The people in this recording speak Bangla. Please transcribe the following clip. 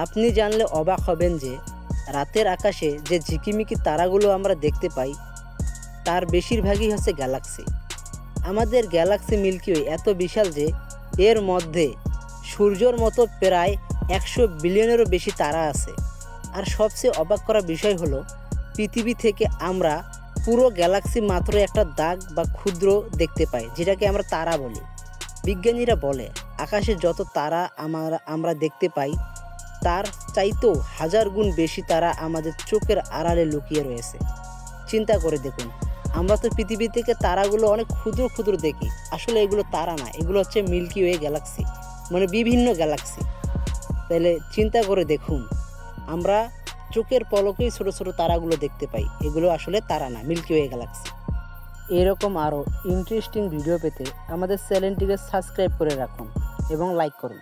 আপনি জানলে অবাক হবেন যে রাতের আকাশে যে ঝিকিমিকি তারাগুলো আমরা দেখতে পাই তার বেশিরভাগই হচ্ছে গ্যালাক্সি। আমাদের গ্যালাক্সি মিল্কি ওয়ে এত বিশাল যে এর মধ্যে সূর্যর মতো প্রায় 100 বিলিয়নেরও বেশি তারা আছে। আর সবচেয়ে অবাক করা বিষয় হলো পৃথিবী থেকে আমরা পুরো গ্যালাক্সি মাত্র একটা দাগ বা ক্ষুদ্র দেখতে পাই, যেটাকে আমরা তারা বলি। বিজ্ঞানীরা বলে আকাশে যত তারা আমরা দেখতে পাই তার চাইতেও 1000 গুণ বেশি তারা আমাদের চোখের আড়ালে লুকিয়ে রয়েছে। চিন্তা করে দেখুন, আমরা তো পৃথিবী থেকে তারাগুলো অনেক ক্ষুদ্র ক্ষুদ্র দেখি, আসলে এগুলো তারা না, এগুলো হচ্ছে মিল্কি ওয়ে গ্যালাক্সি, মানে বিভিন্ন গ্যালাক্সি। তাহলে চিন্তা করে দেখুন, আমরা চোখের পলকেই ছোট ছোট তারাগুলো দেখতে পাই, এগুলো আসলে তারা না, মিল্কি ওয়ে গ্যালাক্সি। এরকম আরও ইন্টারেস্টিং ভিডিও পেতে আমাদের চ্যানেলটিকে সাবস্ক্রাইব করে রাখুন এবং লাইক করুন।